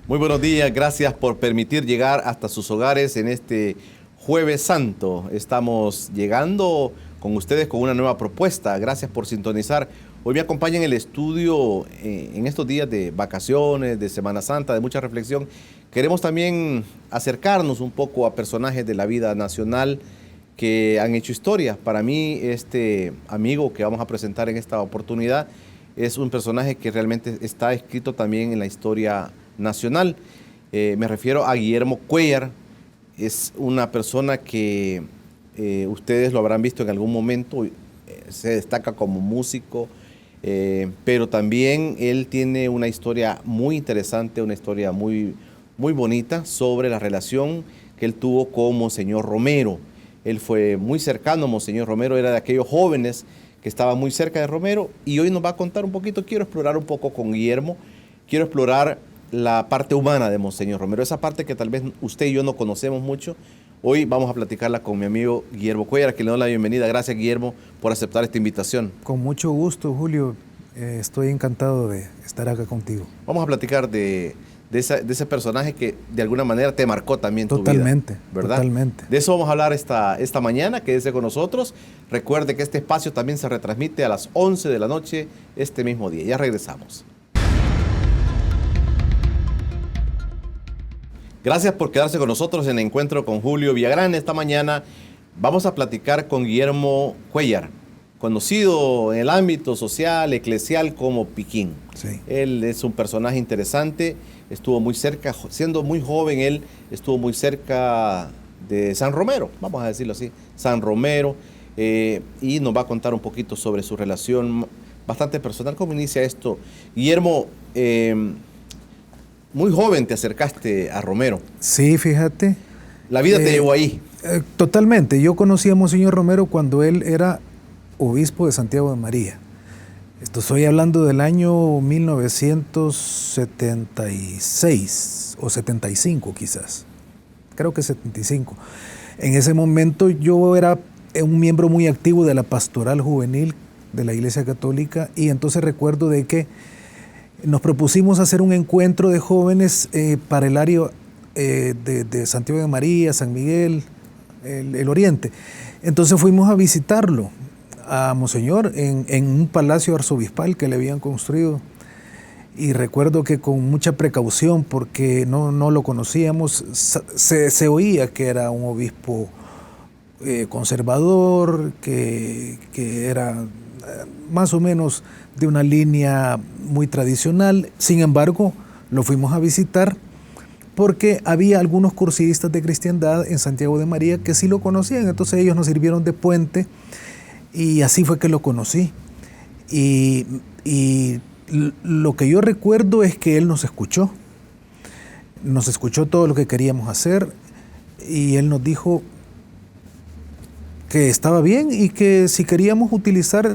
Muy buenos días, gracias por permitir llegar hasta sus hogares en este Jueves Santo. Estamos llegando con ustedes con una nueva propuesta. Gracias por sintonizar. Hoy me acompaña en el estudio en estos días de vacaciones, de Semana Santa, de mucha reflexión. Queremos también acercarnos un poco a personajes de la vida nacional que han hecho historia. Para mí, este amigo que vamos a presentar en esta oportunidad es un personaje que realmente está escrito también en la historia nacional. Me refiero a Guillermo Cuéllar. Es una persona que ustedes lo habrán visto en algún momento, se destaca como músico, pero también él tiene una historia muy interesante, una historia muy bonita sobre la relación que él tuvo con Monseñor Romero. Él fue muy cercano a Monseñor Romero, era de aquellos jóvenes que estaban muy cerca de Romero, y hoy nos va a contar un poquito. Quiero explorar un poco con Guillermo, quiero explorar la parte humana de Monseñor Romero, esa parte que tal vez usted y yo no conocemos mucho. Hoy vamos a platicarla con mi amigo Guillermo Cuéllar, a quien le doy la bienvenida. Gracias, Guillermo, por aceptar esta invitación. Con mucho gusto, Julio. Estoy encantado de estar acá contigo. Vamos a platicar de ese personaje que de alguna manera te marcó también Totalmente, tu vida, ¿verdad? Totalmente. De eso vamos a hablar esta mañana. Quédese con nosotros. Recuerde que este espacio también se retransmite a las 11 de la noche este mismo día. Ya regresamos. Gracias por quedarse con nosotros en Encuentro con Julio Villagrán. Esta mañana vamos a platicar con Guillermo Cuéllar, conocido en el ámbito social, eclesial como Piquín. Sí. Él es un personaje interesante, estuvo muy cerca, siendo muy joven él, estuvo muy cerca de San Romero, vamos a decirlo así, San Romero, y nos va a contar un poquito sobre su relación bastante personal. ¿Cómo inicia esto? Guillermo, muy joven te acercaste a Romero. Sí, fíjate. La vida te llevó ahí. Totalmente. Yo conocí a Monseñor Romero cuando él era obispo de Santiago de María. Estoy hablando del año 1976 o 75 quizás. Creo que 75. En ese momento yo era un miembro muy activo de la pastoral juvenil de la Iglesia Católica, y entonces recuerdo de que nos propusimos hacer un encuentro de jóvenes para el área de Santiago de María, San Miguel, el Oriente. Entonces fuimos a visitarlo a Monseñor en un palacio arzobispal que le habían construido, y recuerdo que con mucha precaución, porque no lo conocíamos, se oía que era un obispo conservador, que era más o menos de una línea muy tradicional. Sin embargo, lo fuimos a visitar porque había algunos cursistas de cristiandad en Santiago de María que sí lo conocían, entonces ellos nos sirvieron de puente, y así fue que lo conocí. Y lo que yo recuerdo es que él nos escuchó todo lo que queríamos hacer, y él nos dijo que estaba bien y que si queríamos utilizar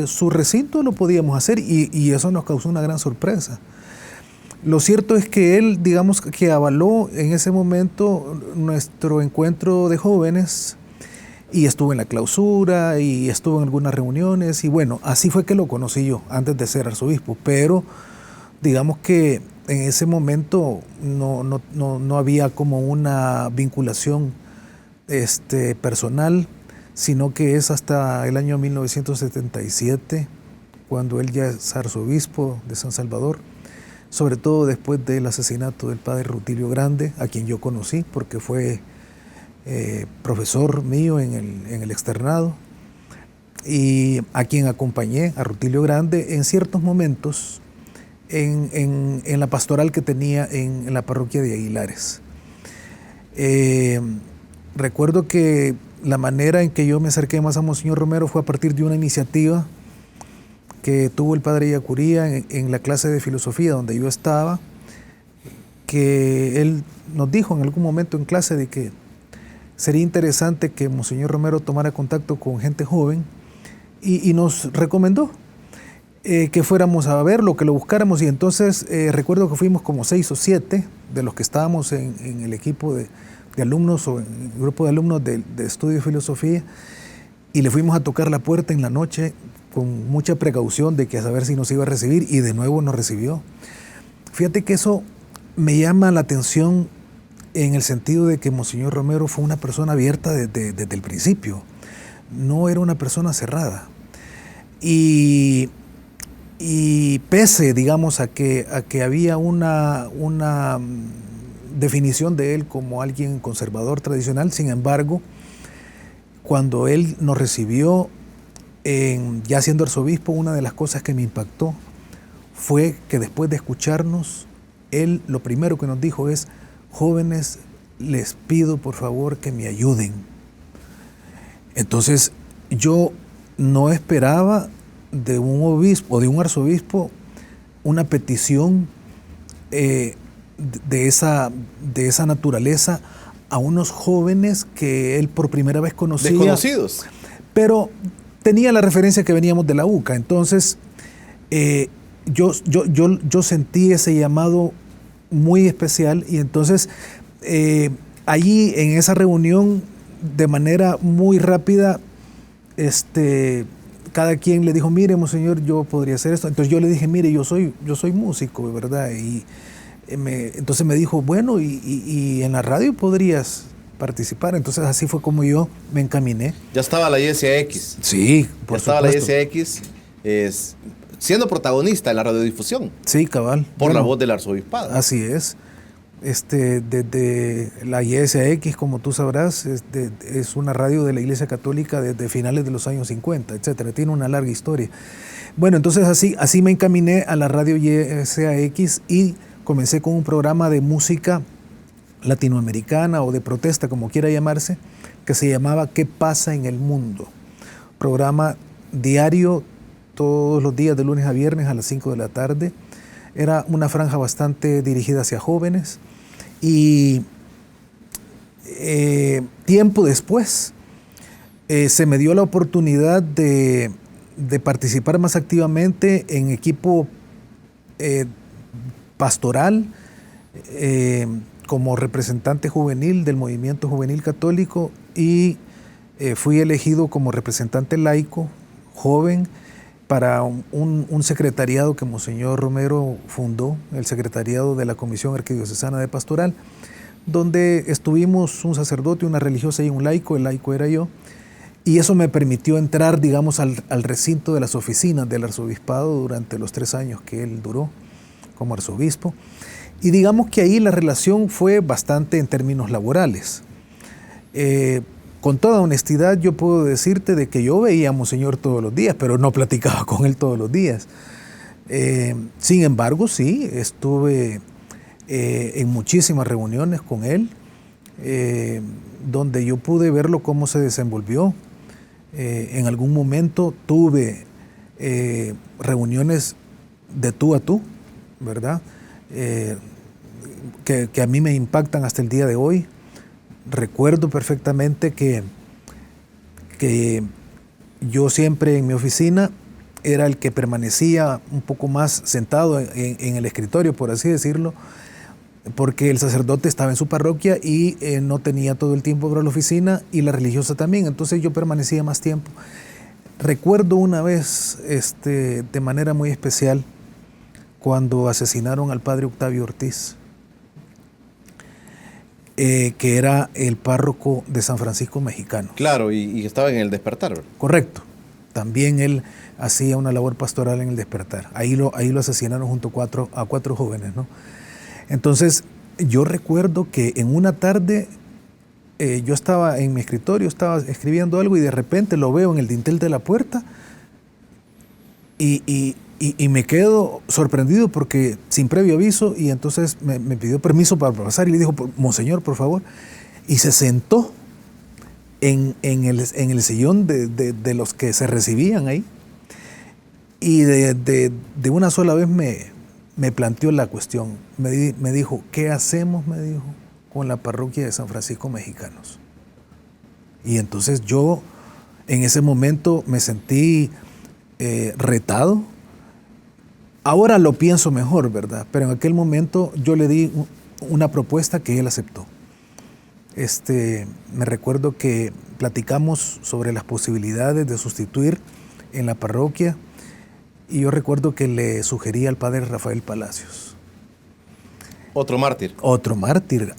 su recinto lo podíamos hacer, y eso nos causó una gran sorpresa. Lo cierto es que él, digamos, que avaló en ese momento nuestro encuentro de jóvenes, y estuvo en la clausura y estuvo en algunas reuniones, y bueno, así fue que lo conocí yo antes de ser arzobispo. Pero digamos que en ese momento no había como una vinculación personal, sino que es hasta el año 1977 cuando él ya es arzobispo de San Salvador, sobre todo después del asesinato del padre Rutilio Grande, a quien yo conocí porque fue profesor mío en el externado, y a quien acompañé, a Rutilio Grande, en ciertos momentos en la pastoral que tenía en la parroquia de Aguilares. Recuerdo que la manera en que yo me acerqué más a Monseñor Romero fue a partir de una iniciativa que tuvo el padre Yacuría en la clase de filosofía donde yo estaba, que él nos dijo en algún momento en clase de que sería interesante que Monseñor Romero tomara contacto con gente joven, y nos recomendó que fuéramos a verlo, que lo buscáramos. Y entonces recuerdo que fuimos como 6 o 7 de los que estábamos en el equipo de alumnos, o en el grupo de alumnos de estudio de filosofía, y le fuimos a tocar la puerta en la noche con mucha precaución de que a saber si nos iba a recibir, y de nuevo nos recibió. Fíjate que eso me llama la atención en el sentido de que Monseñor Romero fue una persona abierta desde el principio. No era una persona cerrada. Y pese, digamos, a que había una definición de él como alguien conservador tradicional, sin embargo, cuando él nos recibió, ya siendo arzobispo, una de las cosas que me impactó fue que después de escucharnos, él lo primero que nos dijo es: jóvenes, les pido por favor que me ayuden. Entonces, yo no esperaba de un obispo o de un arzobispo una petición de esa naturaleza a unos jóvenes que él por primera vez conocía. Desconocidos. Pero tenía la referencia que veníamos de la UCA. Entonces, yo sentí ese llamado muy especial, y entonces allí en esa reunión, de manera muy rápida, cada quien le dijo: mire, monseñor, yo podría hacer esto. Entonces yo le dije: mire, yo soy músico, ¿verdad? Y entonces me dijo: bueno, y en la radio podrías participar. Entonces así fue como yo me encaminé. Ya estaba la ISAX. Sí, por ya estaba supuesto. la ISAX siendo protagonista en la radiodifusión. Sí, cabal. Por la voz del arzobispado. Así es. Desde la ISAX, como tú sabrás, es una radio de la Iglesia Católica desde finales de los años 50, etcétera. Tiene una larga historia. Bueno, entonces así me encaminé a la radio ISAX y comencé con un programa de música latinoamericana o de protesta, como quiera llamarse, que se llamaba ¿Qué pasa en el mundo? Programa diario, todos los días de lunes a viernes a las 5 de la tarde. Era una franja bastante dirigida hacia jóvenes. Y tiempo después se me dio la oportunidad de participar más activamente en equipo pastoral, como representante juvenil del Movimiento Juvenil Católico, y fui elegido como representante laico joven para un secretariado que Monseñor Romero fundó, el secretariado de la Comisión Arquidiocesana de Pastoral, donde estuvimos un sacerdote, una religiosa y un laico. El laico era yo, y eso me permitió entrar, digamos, al recinto de las oficinas del arzobispado durante los 3 años que él duró como arzobispo. Y digamos que ahí la relación fue bastante en términos laborales. Con toda honestidad, yo puedo decirte de que yo veía a Monseñor todos los días, pero no platicaba con él todos los días. Sin embargo, sí, estuve en muchísimas reuniones con él, donde yo pude verlo cómo se desenvolvió. En algún momento tuve reuniones de tú a tú, ¿verdad? Que a mí me impactan hasta el día de hoy. Recuerdo perfectamente que yo siempre en mi oficina era el que permanecía un poco más sentado en el escritorio, por así decirlo, porque el sacerdote estaba en su parroquia y no tenía todo el tiempo para la oficina, y la religiosa también, entonces yo permanecía más tiempo. Recuerdo una vez, de manera muy especial, cuando asesinaron al padre Octavio Ortiz, que era el párroco de San Francisco Mexicano. Claro, y estaba en el Despertar, ¿verdad? Correcto. También él hacía una labor pastoral en el Despertar. Ahí lo asesinaron junto a cuatro jóvenes, ¿no? Entonces, yo recuerdo que en una tarde yo estaba en mi escritorio, estaba escribiendo algo, y de repente lo veo en el dintel de la puerta y me quedo sorprendido porque sin previo aviso, y entonces me pidió permiso para pasar y le dijo: monseñor, por favor, y se sentó en el sillón de los que se recibían ahí, y de una sola vez me planteó la cuestión. Me dijo: ¿qué hacemos? Me dijo, con la parroquia de San Francisco Mexicanos. Y entonces yo en ese momento me sentí retado. Ahora lo pienso mejor, ¿verdad? Pero en aquel momento yo le di una propuesta que él aceptó. Me recuerdo que platicamos sobre las posibilidades de sustituir en la parroquia, y yo recuerdo que le sugerí al padre Rafael Palacios. Otro mártir. Otro mártir,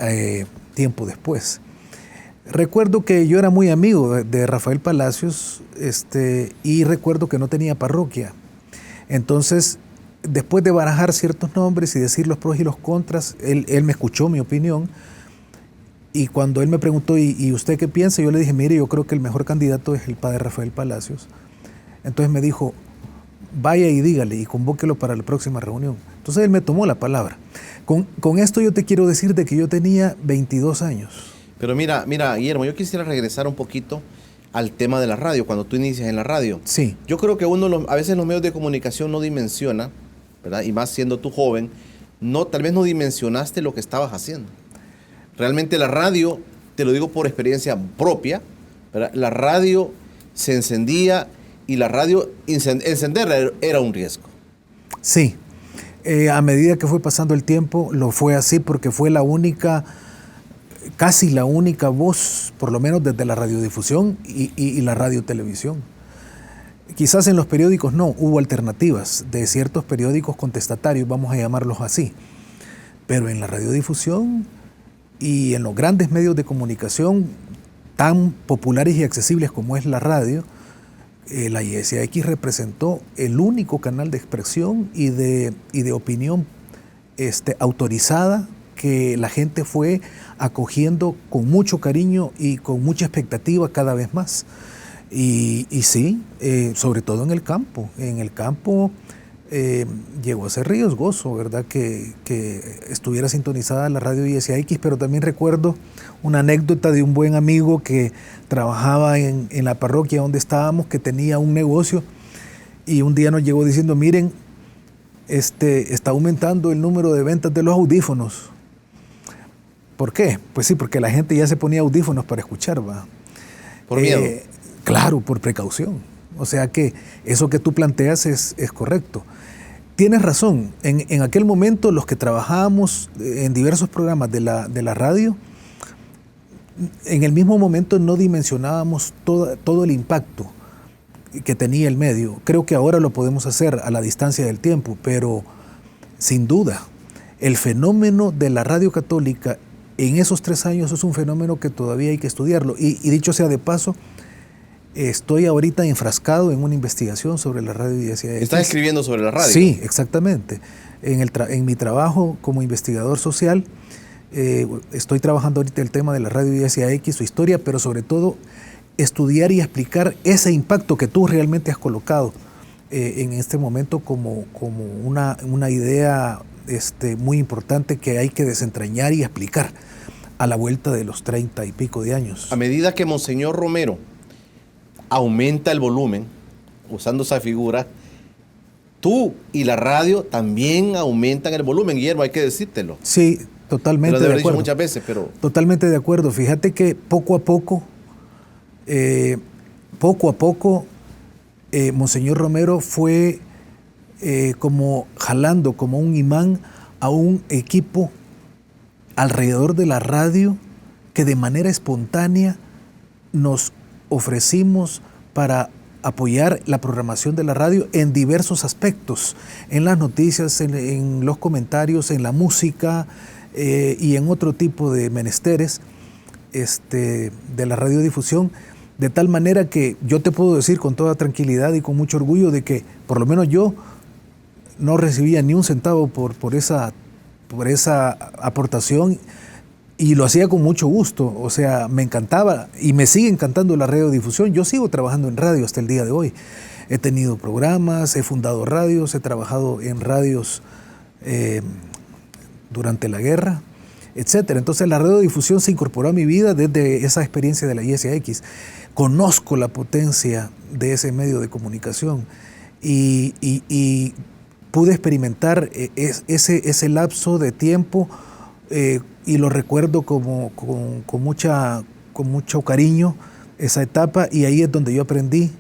tiempo después. Recuerdo que yo era muy amigo de Rafael Palacios, y recuerdo que no tenía parroquia. Entonces, después de barajar ciertos nombres y decir los pros y los contras, él me escuchó mi opinión. Y cuando él me preguntó, ¿y usted qué piensa? Yo le dije, mire, yo creo que el mejor candidato es el padre Rafael Palacios. Entonces me dijo, vaya y dígale y convóquelo para la próxima reunión. Entonces él me tomó la palabra. Con esto yo te quiero decir de que yo tenía 22 años. Pero mira, Guillermo, yo quisiera regresar un poquito al tema de la radio, cuando tú inicias en la radio. Sí. Yo creo que a veces los medios de comunicación no dimensiona, ¿verdad? Y más siendo tú joven, tal vez no dimensionaste lo que estabas haciendo. Realmente la radio, te lo digo por experiencia propia, ¿verdad? La radio se encendía y la radio, encenderla era un riesgo. Sí, a medida que fue pasando el tiempo, lo fue así porque fue casi la única voz, por lo menos desde la radiodifusión y la radiotelevisión. Quizás en los periódicos no, hubo alternativas de ciertos periódicos contestatarios, vamos a llamarlos así, pero en la radiodifusión y en los grandes medios de comunicación tan populares y accesibles como es la radio, la ISAX representó el único canal de expresión y de opinión autorizada que la gente fue acogiendo con mucho cariño y con mucha expectativa cada vez más. Y sí, sobre todo en el campo. En el campo llegó a ser riesgoso, ¿verdad? Que estuviera sintonizada la radio ISAX, pero también recuerdo una anécdota de un buen amigo que trabajaba en la parroquia donde estábamos, que tenía un negocio, y un día nos llegó diciendo, miren, está aumentando el número de ventas de los audífonos. ¿Por qué? Pues sí, porque la gente ya se ponía audífonos para escuchar, ¿va? ¿Por miedo? Claro, por precaución. O sea que eso que tú planteas es correcto. Tienes razón, en aquel momento los que trabajábamos en diversos programas de la radio, en el mismo momento no dimensionábamos todo el impacto que tenía el medio. Creo que ahora lo podemos hacer a la distancia del tiempo, pero sin duda, el fenómeno de la radio católica en esos 3 años es un fenómeno que todavía hay que estudiarlo. Y dicho sea de paso, estoy ahorita enfrascado en una investigación sobre la radio ISAX. ¿Estás escribiendo sobre la radio? Sí, exactamente. En mi trabajo como investigador social, estoy trabajando ahorita el tema de la radio ISAX, su historia, pero sobre todo estudiar y explicar ese impacto que tú realmente has colocado en este momento como una idea muy importante que hay que desentrañar y explicar a la vuelta de los 30 y pico de años. A medida que Monseñor Romero aumenta el volumen, usando esa figura, tú y la radio también aumentan el volumen, Guillermo, hay que decírtelo. Sí, totalmente de acuerdo. Lo he dicho muchas veces, pero... Totalmente de acuerdo. Fíjate que poco a poco, Monseñor Romero fue como jalando, como un imán a un equipo alrededor de la radio que de manera espontánea nos ofrecimos para apoyar la programación de la radio en diversos aspectos, en las noticias, en los comentarios, en la música y en otro tipo de menesteres de la radiodifusión, de tal manera que yo te puedo decir con toda tranquilidad y con mucho orgullo de que por lo menos yo no recibía ni un centavo por esa aportación, y lo hacía con mucho gusto. O sea, me encantaba y me sigue encantando la radiodifusión. Yo sigo trabajando en radio hasta el día de hoy. He tenido programas, he fundado radios, he trabajado en radios durante la guerra, etcétera. Entonces la radiodifusión se incorporó a mi vida desde esa experiencia de la ISAX. Conozco la potencia de ese medio de comunicación y pude experimentar ese lapso de tiempo y lo recuerdo con mucho cariño, esa etapa, y ahí es donde yo aprendí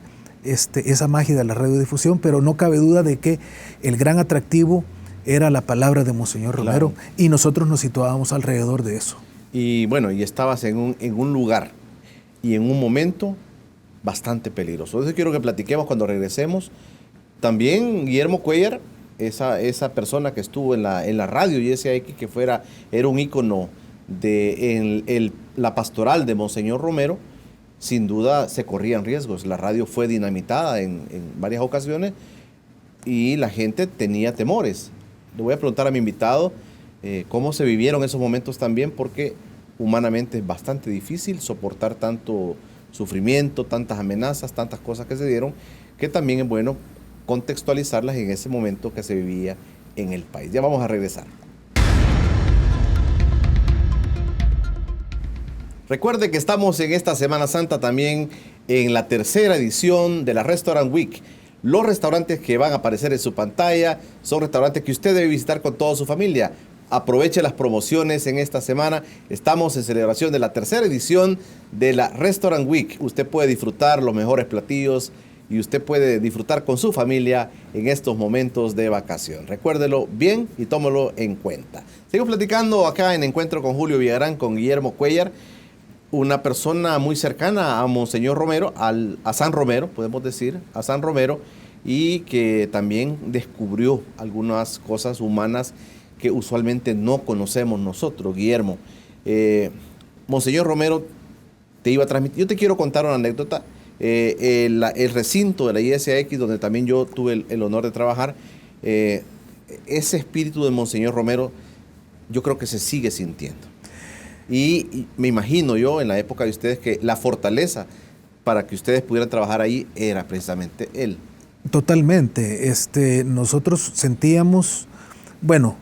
esa magia de la radiodifusión, pero no cabe duda de que el gran atractivo era la palabra de Monseñor Romero, claro, y nosotros nos situábamos alrededor de eso. Y bueno, y estabas en un lugar y en un momento bastante peligroso. Entonces quiero que platiquemos cuando regresemos. También Guillermo Cuellar esa persona que estuvo en la radio YSAX, que era un ícono de la pastoral de Monseñor Romero, sin duda se corrían riesgos. La radio fue dinamitada en varias ocasiones y la gente tenía temores. Le voy a preguntar a mi invitado cómo se vivieron esos momentos también, porque humanamente es bastante difícil soportar tanto sufrimiento, tantas amenazas, tantas cosas que se dieron, que también es bueno contextualizarlas en ese momento que se vivía en el país. Ya vamos a regresar. Recuerde que estamos en esta Semana Santa también en la tercera edición de la Restaurant Week. Los restaurantes que van a aparecer en su pantalla son restaurantes que usted debe visitar con toda su familia. Aproveche las promociones en esta semana. Estamos en celebración de la tercera edición de la Restaurant Week. Usted puede disfrutar los mejores platillos y usted puede disfrutar con su familia en estos momentos de vacación. Recuérdelo bien y tómelo en cuenta. Sigo platicando acá en Encuentro con Julio Villagrán, con Guillermo Cuellar, una persona muy cercana a Monseñor Romero, a San Romero, podemos decir, a San Romero, y que también descubrió algunas cosas humanas que usualmente no conocemos nosotros. Guillermo, Monseñor Romero te iba a transmitir. Yo te quiero contar una anécdota. El recinto de la ISAX, donde también yo tuve el honor de trabajar, ese espíritu de Monseñor Romero, yo creo que se sigue sintiendo. Y me imagino yo, en la época de ustedes, que la fortaleza para que ustedes pudieran trabajar ahí era precisamente él. Totalmente. Nosotros sentíamos, bueno,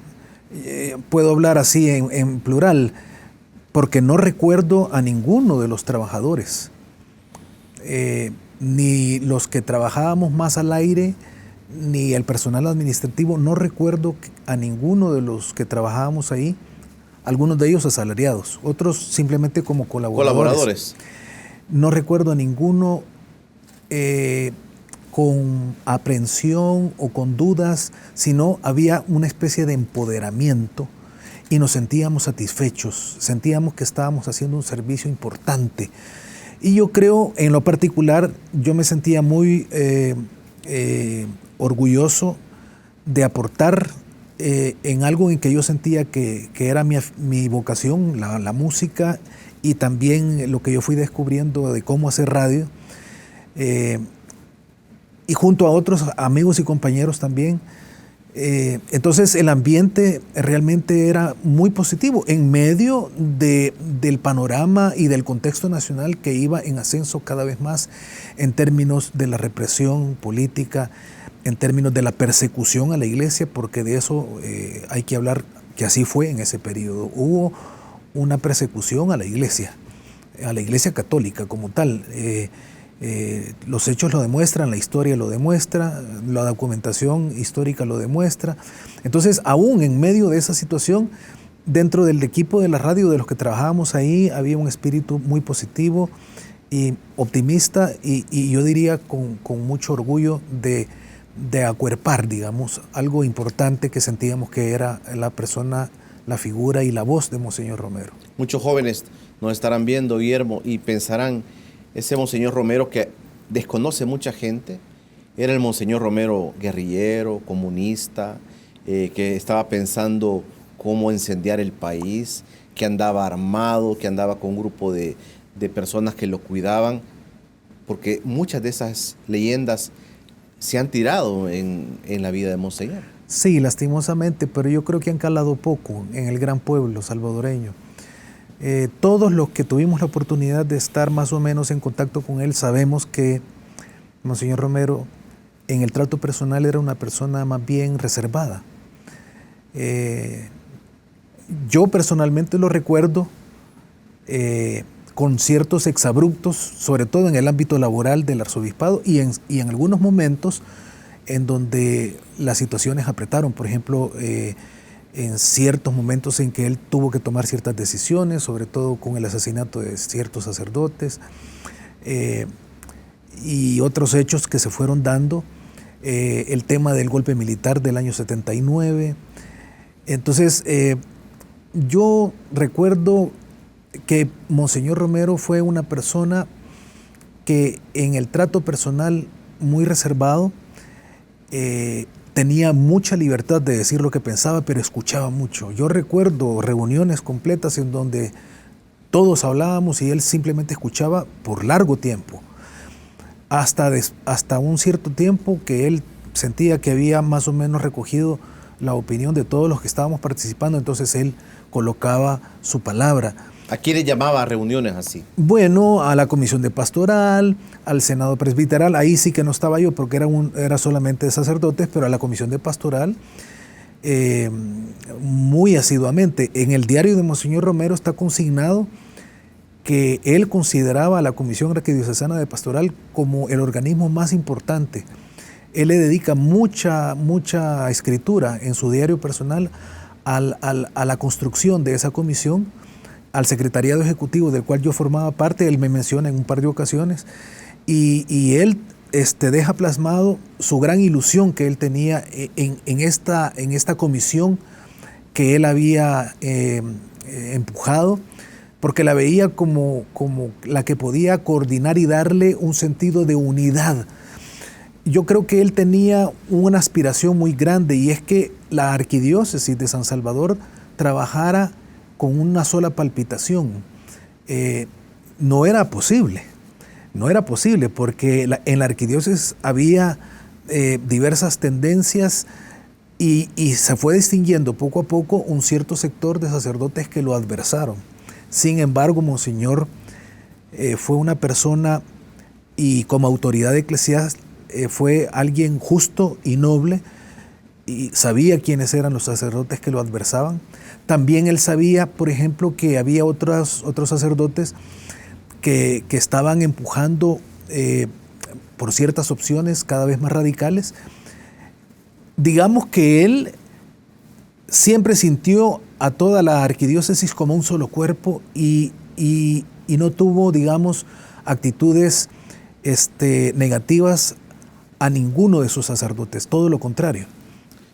puedo hablar así en plural, porque no recuerdo a ninguno de los trabajadores, ni los que trabajábamos más al aire, ni el personal administrativo. No recuerdo a ninguno de los que trabajábamos ahí, algunos de ellos asalariados, otros simplemente como colaboradores. No recuerdo a ninguno con aprehensión o con dudas, sino había una especie de empoderamiento y nos sentíamos satisfechos, sentíamos que estábamos haciendo un servicio importante. Y yo creo, en lo particular, yo me sentía muy orgulloso de aportar en algo en que yo sentía que era mi vocación, la música, y también lo que yo fui descubriendo de cómo hacer radio. Y junto a otros amigos y compañeros también. Entonces el ambiente realmente era muy positivo en medio del panorama y del contexto nacional que iba en ascenso cada vez más en términos de la represión política, en términos de la persecución a la iglesia, porque de eso hay que hablar, que así fue en ese periodo. Hubo una persecución a la iglesia católica como tal. Los hechos lo demuestran, la historia lo demuestra, la documentación histórica lo demuestra. Entonces, aún en medio de esa situación, dentro del equipo de la radio, de los que trabajábamos ahí, había un espíritu muy positivo y optimista, y yo diría con mucho orgullo de acuerpar, digamos, algo importante que sentíamos que era la persona, la figura y la voz de Monseñor Romero. Muchos jóvenes nos estarán viendo, Guillermo, y pensarán, ese Monseñor Romero que desconoce mucha gente, era el Monseñor Romero guerrillero, comunista, que estaba pensando cómo incendiar el país, que andaba armado, que andaba con un grupo de personas que lo cuidaban, porque muchas de esas leyendas se han tirado en la vida de Monseñor. Sí, lastimosamente, pero yo creo que han calado poco en el gran pueblo salvadoreño. Todos los que tuvimos la oportunidad de estar más o menos en contacto con él sabemos que Monseñor Romero en el trato personal era una persona más bien reservada. Yo personalmente lo recuerdo con ciertos exabruptos, sobre todo en el ámbito laboral del arzobispado y en algunos momentos en donde las situaciones apretaron. Por ejemplo, en ciertos momentos en que él tuvo que tomar ciertas decisiones, sobre todo con el asesinato de ciertos sacerdotes y otros hechos que se fueron dando, el tema del golpe militar del año 79. Entonces, yo recuerdo que Monseñor Romero fue una persona que en el trato personal muy reservado, tenía mucha libertad de decir lo que pensaba, pero escuchaba mucho. Yo recuerdo reuniones completas en donde todos hablábamos y él simplemente escuchaba por largo tiempo, hasta un cierto tiempo que él sentía que había más o menos recogido la opinión de todos los que estábamos participando, entonces él colocaba su palabra. ¿A quiénes llamaba a reuniones así? Bueno, a la comisión de pastoral, al senado presbiteral, ahí sí que no estaba yo porque era solamente de sacerdotes, pero a la comisión de pastoral muy asiduamente. En el diario de Monseñor Romero está consignado que él consideraba a la Comisión Arquidiocesana de Pastoral como el organismo más importante. Él le dedica mucha escritura en su diario personal a la construcción de esa comisión, al secretariado ejecutivo del cual yo formaba parte. Él me menciona en un par de ocasiones y él deja plasmado su gran ilusión que él tenía en esta comisión que él había empujado, porque la veía como la que podía coordinar y darle un sentido de unidad. Yo creo que él tenía una aspiración muy grande, y es que la arquidiócesis de San Salvador trabajara con una sola palpitación. No era posible porque en la arquidiócesis había diversas tendencias y se fue distinguiendo poco a poco un cierto sector de sacerdotes que lo adversaron. Sin embargo, Monseñor fue una persona, y como autoridad eclesial fue alguien justo y noble, y sabía quiénes eran los sacerdotes que lo adversaban. También él sabía, por ejemplo, que había otros sacerdotes que estaban empujando por ciertas opciones cada vez más radicales. Digamos que él siempre sintió a toda la arquidiócesis como un solo cuerpo y no tuvo, digamos, actitudes negativas a ninguno de sus sacerdotes, todo lo contrario.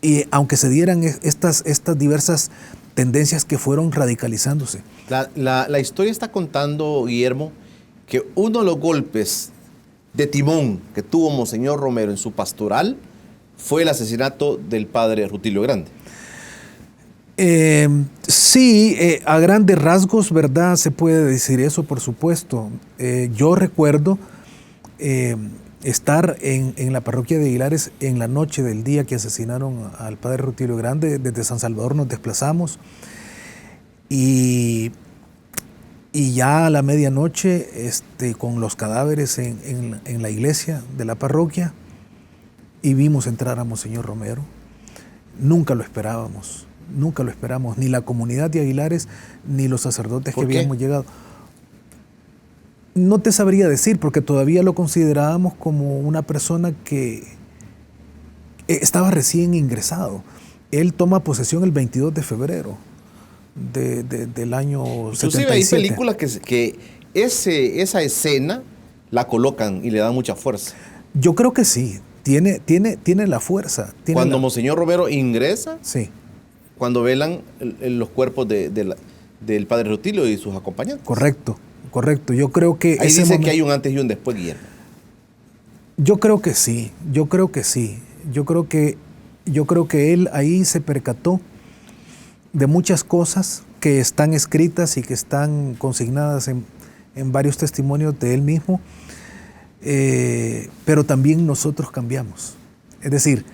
Y aunque se dieran estas diversas tendencias que fueron radicalizándose. La historia está contando, Guillermo, que uno de los golpes de timón que tuvo Monseñor Romero en su pastoral fue el asesinato del padre Rutilio Grande. Sí, a grandes rasgos, ¿verdad? Se puede decir eso, por supuesto. Yo recuerdo estar en la parroquia de Aguilares en la noche del día que asesinaron al padre Rutilio Grande. Desde San Salvador nos desplazamos y ya a la medianoche con los cadáveres en la iglesia de la parroquia, y vimos entrar a Monseñor Romero. Nunca lo esperamos, ni la comunidad de Aguilares, ni los sacerdotes que habíamos llegado. No te sabría decir, porque todavía lo considerábamos como una persona que estaba recién ingresado. Él toma posesión el 22 de febrero del año 77. Inclusive hay películas que esa escena la colocan y le dan mucha fuerza. Yo creo que sí, tiene la fuerza. Cuando Monseñor Romero ingresa, sí, cuando velan los cuerpos del padre Rutilio y sus acompañantes. Correcto. Yo creo que ahí dice que hay un antes y un después, Guillermo. Yo creo que sí. Yo creo que él ahí se percató de muchas cosas que están escritas y que están consignadas en varios testimonios de él mismo, pero también nosotros cambiamos. Es decir,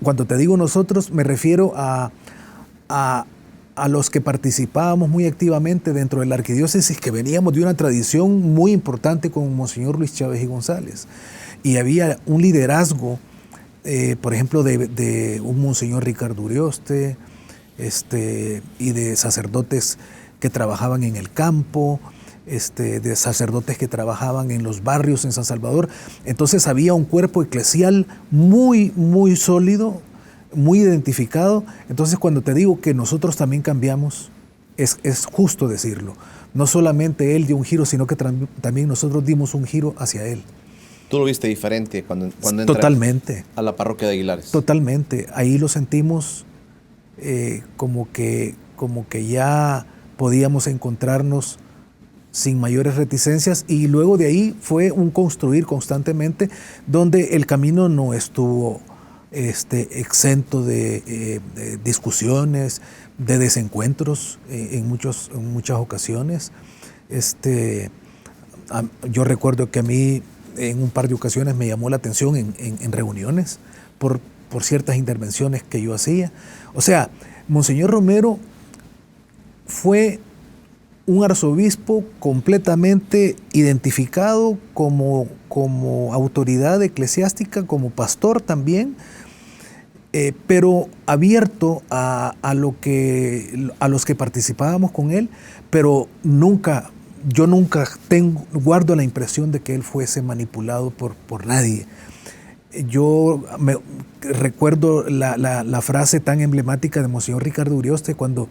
cuando te digo nosotros, me refiero a los que participábamos muy activamente dentro de la arquidiócesis, que veníamos de una tradición muy importante con Monseñor Luis Chávez y González. Y había un liderazgo, por ejemplo, de un Monseñor Ricardo Urioste, y de sacerdotes que trabajaban en el campo, de sacerdotes que trabajaban en los barrios en San Salvador. Entonces había un cuerpo eclesial muy, muy sólido, muy identificado. Entonces, cuando te digo que nosotros también cambiamos, es justo decirlo. No solamente él dio un giro, sino que también nosotros dimos un giro hacia él. ¿Tú lo viste diferente cuando entras totalmente a la parroquia de Aguilares? Totalmente. Ahí lo sentimos como que ya podíamos encontrarnos sin mayores reticencias, y luego de ahí fue un construir constantemente, donde el camino no estuvo exento de discusiones, de desencuentros en muchas ocasiones. Yo recuerdo que a mí en un par de ocasiones me llamó la atención en reuniones por ciertas intervenciones que yo hacía. O sea, Monseñor Romero fue un arzobispo completamente identificado como autoridad eclesiástica, como pastor también, pero abierto a los que participábamos con él, pero yo nunca guardo la impresión de que él fuese manipulado por nadie. Yo recuerdo la frase tan emblemática de Monseñor Ricardo Urioste cuando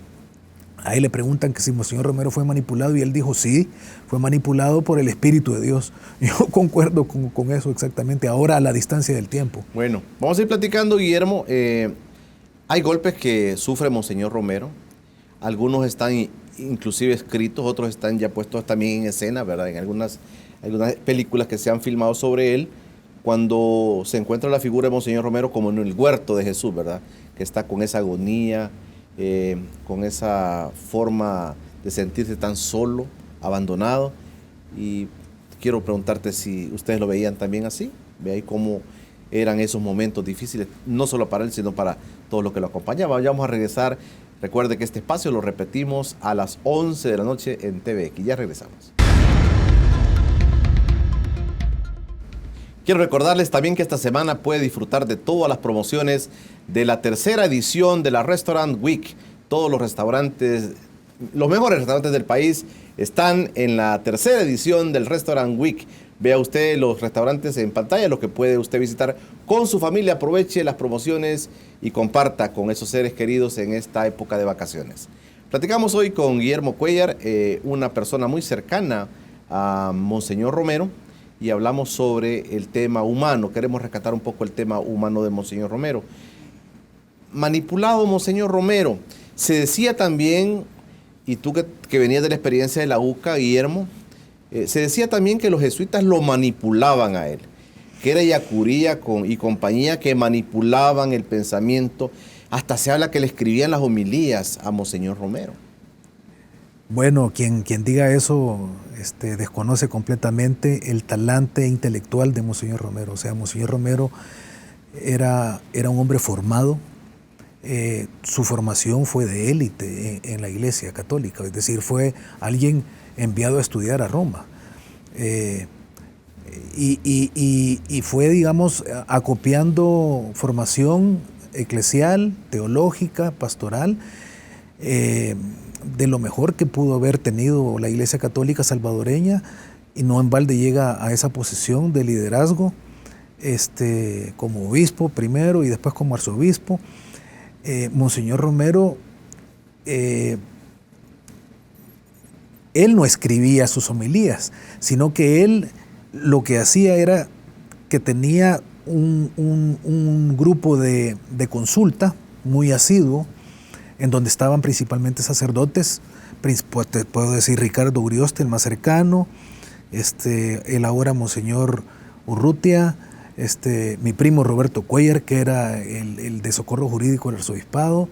a él le preguntan que si Monseñor Romero fue manipulado y él dijo sí, fue manipulado por el Espíritu de Dios. Yo concuerdo con eso exactamente, ahora a la distancia del tiempo. Bueno, vamos a ir platicando, Guillermo. Hay golpes que sufre Monseñor Romero. Algunos están inclusive escritos, otros están ya puestos también en escena, ¿verdad? En algunas películas que se han filmado sobre él, cuando se encuentra la figura de Monseñor Romero como en el huerto de Jesús, ¿verdad? Que está con esa agonía, con esa forma de sentirse tan solo, abandonado. Y quiero preguntarte si ustedes lo veían también así. Ve ahí cómo eran esos momentos difíciles, no solo para él, sino para todos los que lo acompañaban. Vamos a regresar. Recuerde que este espacio lo repetimos a las 11 de la noche en TVX. Ya regresamos. Quiero recordarles también que esta semana puede disfrutar de todas las promociones de la tercera edición de la Restaurant Week. Todos los restaurantes, los mejores restaurantes del país están en la tercera edición del Restaurant Week. Vea usted los restaurantes en pantalla, los que puede usted visitar con su familia. Aproveche las promociones y comparta con esos seres queridos en esta época de vacaciones. Platicamos hoy con Guillermo Cuéllar, una persona muy cercana a Monseñor Romero, y hablamos sobre el tema humano. Queremos rescatar un poco el tema humano de Monseñor Romero. Manipulado Monseñor Romero. Se decía también, y tú que venías de la experiencia de la UCA, Guillermo, se decía también que los jesuitas lo manipulaban a él, que era Ellacuría y compañía que manipulaban el pensamiento. Hasta se habla que le escribían las homilías a Monseñor Romero. Bueno, quien diga eso desconoce completamente el talante intelectual de Monseñor Romero. O sea, Monseñor Romero era un hombre formado. Su formación fue de élite en la Iglesia Católica, es decir, fue alguien enviado a estudiar a Roma. Y fue, digamos, acopiando formación eclesial, teológica, pastoral, de lo mejor que pudo haber tenido la Iglesia Católica salvadoreña, y no en balde llega a esa posición de liderazgo, como obispo primero y después como arzobispo. Monseñor Romero, él no escribía sus homilías, sino que él lo que hacía era que tenía un grupo de consulta muy asiduo, en donde estaban principalmente sacerdotes, pues te puedo decir Ricardo Urioste, el más cercano, el ahora Monseñor Urrutia, mi primo Roberto Cuéllar, que era el de socorro jurídico del arzobispado,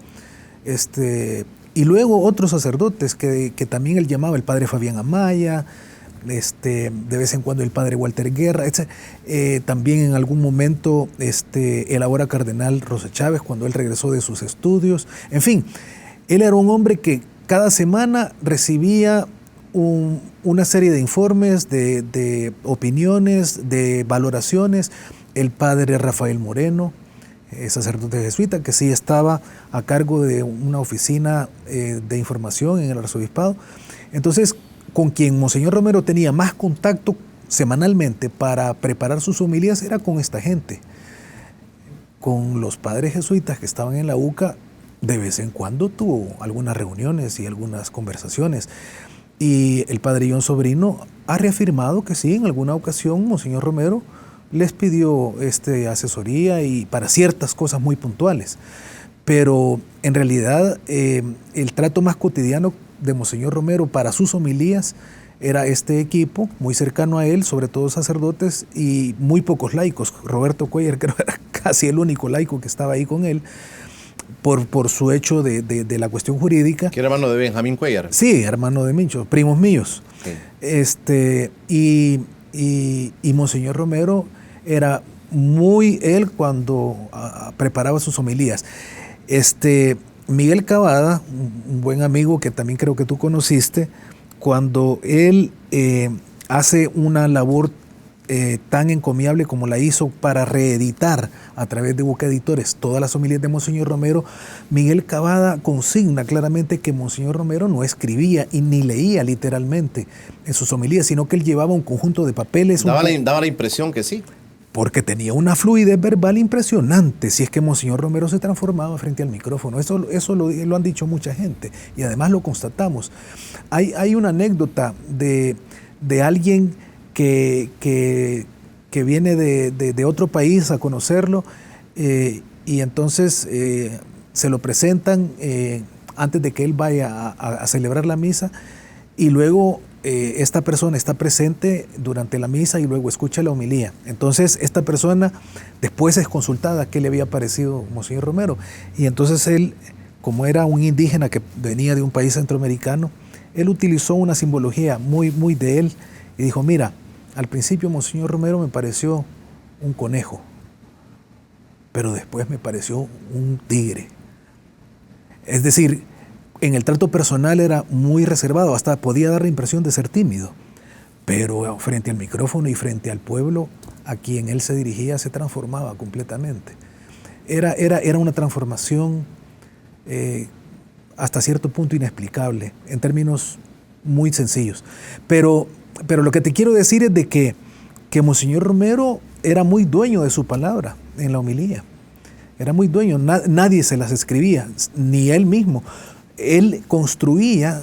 y luego otros sacerdotes que también él llamaba, el padre Fabián Amaya, de vez en cuando el padre Walter Guerra, también en algún momento el ahora cardenal Rosa Chávez, cuando él regresó de sus estudios. En fin, él era un hombre que cada semana recibía una serie de informes, de opiniones, de valoraciones. El padre Rafael Moreno, sacerdote jesuita, que sí estaba a cargo de una oficina de información en el arzobispado. Entonces, con quien Monseñor Romero tenía más contacto semanalmente para preparar sus homilías era con esta gente. Con los padres jesuitas que estaban en la UCA, de vez en cuando tuvo algunas reuniones y algunas conversaciones. Y el padre John Sobrino ha reafirmado que sí, en alguna ocasión Monseñor Romero les pidió asesoría y para ciertas cosas muy puntuales. Pero en realidad el trato más cotidiano de Monseñor Romero para sus homilías era este equipo, muy cercano a él, sobre todo sacerdotes y muy pocos laicos. Roberto Cuellar creo que era casi el único laico que estaba ahí con él, por su hecho de la cuestión jurídica. ¿Que era hermano de Benjamín Cuellar? Sí, hermano de Mincho, primos míos. Sí. Y Monseñor Romero era muy él cuando preparaba sus homilías. Miguel Cavada, un buen amigo que también creo que tú conociste, cuando él hace una labor tan encomiable como la hizo para reeditar a través de Boca Editores todas las homilías de Monseñor Romero, Miguel Cavada consigna claramente que Monseñor Romero no escribía y ni leía literalmente en sus homilías, sino que él llevaba un conjunto de papeles. Daba la impresión que sí. Porque tenía una fluidez verbal impresionante, si es que Monseñor Romero se transformaba frente al micrófono. Eso lo han dicho mucha gente y además lo constatamos. Hay una anécdota de alguien que viene de otro país a conocerlo y entonces se lo presentan antes de que él vaya a celebrar la misa y luego esta persona está presente durante la misa y luego escucha la homilía. Entonces esta persona después es consultada qué le había parecido Monseñor Romero y entonces él, como era un indígena que venía de un país centroamericano, él utilizó una simbología muy de él y dijo, mira, al principio Monseñor Romero me pareció un conejo, pero después me pareció un tigre. Es decir, en el trato personal era muy reservado, hasta podía dar la impresión de ser tímido, pero frente al micrófono y frente al pueblo a quien él se dirigía se transformaba completamente. Era una transformación hasta cierto punto inexplicable, en términos muy sencillos. Pero lo que te quiero decir es de que Monseñor Romero era muy dueño de su palabra en la homilía. Era muy dueño, nadie se las escribía, ni él mismo. Él construía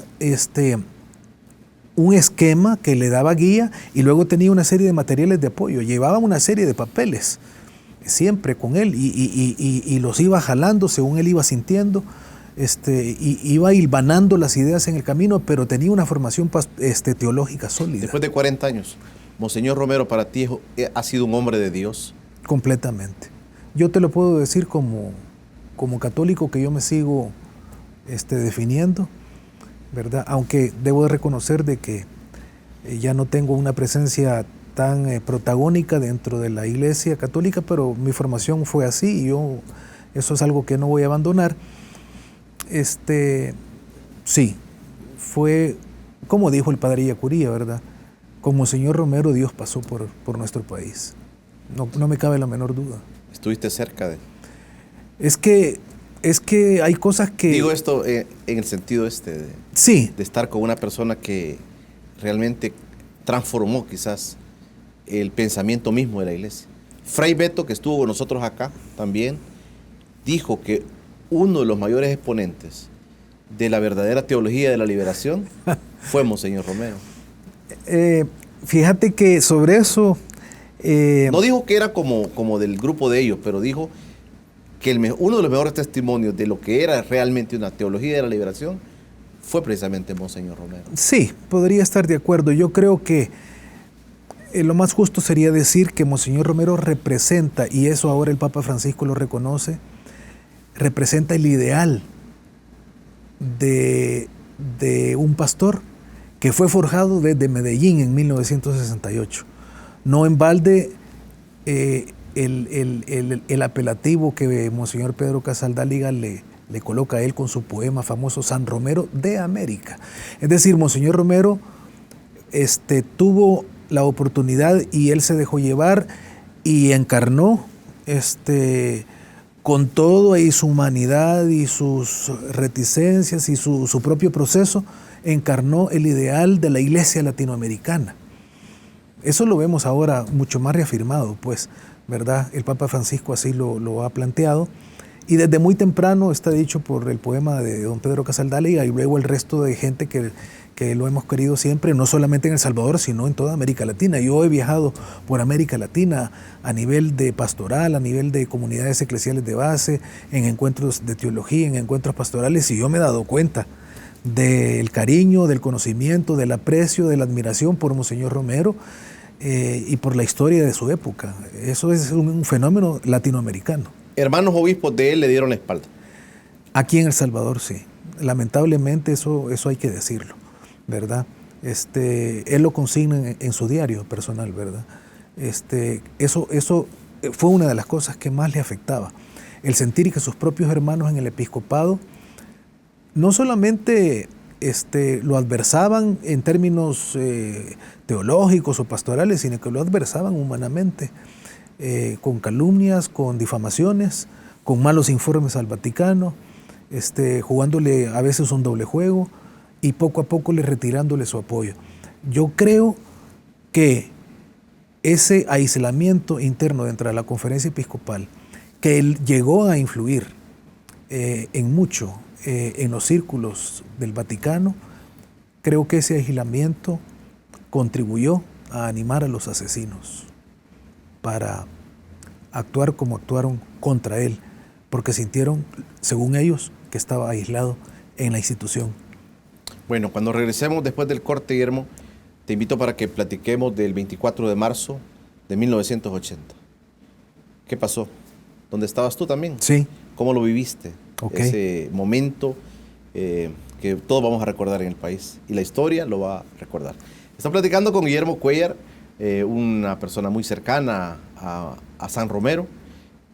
un esquema que le daba guía y luego tenía una serie de materiales de apoyo. Llevaba una serie de papeles siempre con él y los iba jalando según él iba sintiendo. Iba hilvanando las ideas en el camino, pero tenía una formación teológica sólida. Después de 40 años, Monseñor Romero para ti ha sido un hombre de Dios. Completamente. Yo te lo puedo decir como católico que yo me sigo definiendo, ¿verdad? Aunque debo de reconocer de que ya no tengo una presencia tan protagónica dentro de la Iglesia Católica, pero mi formación fue así y eso es algo que no voy a abandonar. Sí, fue como dijo el padre Yacuría, ¿verdad? Como Monseñor Romero, Dios pasó por nuestro país. No me cabe la menor duda. ¿Estuviste cerca de él? Es que hay cosas que... Digo esto en el sentido sí, de estar con una persona que realmente transformó quizás el pensamiento mismo de la iglesia. Fray Beto, que estuvo con nosotros acá también, dijo que uno de los mayores exponentes de la verdadera teología de la liberación fue Monseñor Romero. Fíjate que sobre eso... no dijo que era como del grupo de ellos, pero dijo que uno de los mejores testimonios de lo que era realmente una teología de la liberación fue precisamente Monseñor Romero. Sí, podría estar de acuerdo. Yo creo que lo más justo sería decir que Monseñor Romero representa, y eso ahora el Papa Francisco lo reconoce, representa el ideal de un pastor que fue forjado desde Medellín en 1968. No en balde el apelativo que Monseñor Pedro Casaldáliga le coloca a él con su poema famoso San Romero de América. Es decir, Monseñor Romero tuvo la oportunidad y él se dejó llevar y encarnó con todo y su humanidad y sus reticencias y su propio proceso, encarnó el ideal de la iglesia latinoamericana. Eso lo vemos ahora mucho más reafirmado, pues, ¿verdad? El Papa Francisco así lo ha planteado. Y desde muy temprano está dicho por el poema de don Pedro Casaldáliga y luego el resto de gente que lo hemos querido siempre, no solamente en El Salvador, sino en toda América Latina. Yo he viajado por América Latina a nivel de pastoral, a nivel de comunidades eclesiales de base, en encuentros de teología, en encuentros pastorales, y yo me he dado cuenta del cariño, del conocimiento, del aprecio, de la admiración por Monseñor Romero y por la historia de su época. Eso es un fenómeno latinoamericano. Hermanos obispos de él le dieron la espalda. Aquí en El Salvador sí. Lamentablemente eso hay que decirlo, ¿verdad? Él lo consigna en su diario personal, ¿verdad? Eso fue una de las cosas que más le afectaba. El sentir que sus propios hermanos en el episcopado no solamente lo adversaban en términos teológicos o pastorales, sino que lo adversaban humanamente, con calumnias, con difamaciones, con malos informes al Vaticano, jugándole a veces un doble juego y poco a poco retirándole su apoyo. Yo creo que ese aislamiento interno dentro de la conferencia episcopal, que él llegó a influir en mucho en los círculos del Vaticano, creo que ese aislamiento contribuyó a animar a los asesinos para actuar como actuaron contra él, porque sintieron, según ellos, que estaba aislado en la institución. Bueno, cuando regresemos después del corte, Guillermo, te invito para que platiquemos del 24 de marzo de 1980. ¿Qué pasó? ¿Dónde estabas tú también? Sí. ¿Cómo lo viviste? Okay. Ese momento que todos vamos a recordar en el país y la historia lo va a recordar. Estamos platicando con Guillermo Cuéllar, una persona muy cercana a San Romero,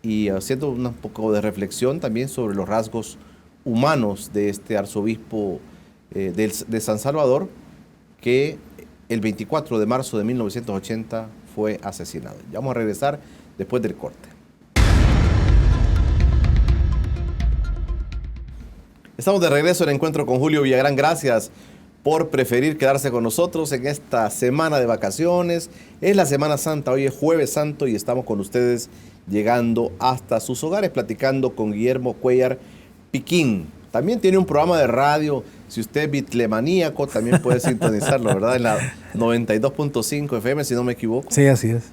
y haciendo un poco de reflexión también sobre los rasgos humanos de este arzobispo de San Salvador, que el 24 de marzo de 1980 fue asesinado. Ya vamos a regresar después del corte. Estamos de regreso en Encuentro con Julio Villagrán. Gracias por preferir quedarse con nosotros en esta semana de vacaciones. Es la Semana Santa, hoy es Jueves Santo y estamos con ustedes llegando hasta sus hogares platicando con Guillermo Cuéllar Piquín. También tiene un programa de radio, si usted es bitlemaníaco también puede sintonizarlo, ¿verdad? En la 92.5 FM, si no me equivoco. Sí, así es.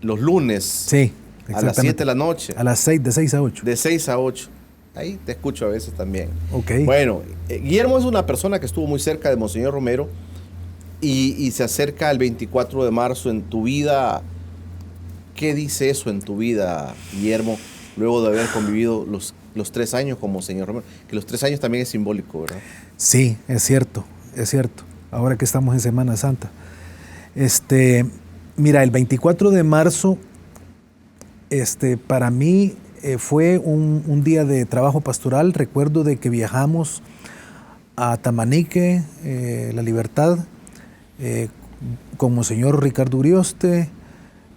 Los lunes. Sí, a las 7 de la noche. A las 6, de 6 a 8. De 6 a 8. Ahí te escucho a veces también. Okay. Bueno, Guillermo es una persona que estuvo muy cerca de Monseñor Romero y se acerca el 24 de marzo en tu vida. ¿Qué dice eso en tu vida, Guillermo, luego de haber convivido los 3 años con Monseñor Romero? Que los 3 años también es simbólico, ¿verdad? Sí, es cierto, es cierto. Ahora que estamos en Semana Santa. Mira, el 24 de marzo, para mí fue un día de trabajo pastoral. Recuerdo de que viajamos a Tamanique, La Libertad, con Monseñor Ricardo Urioste,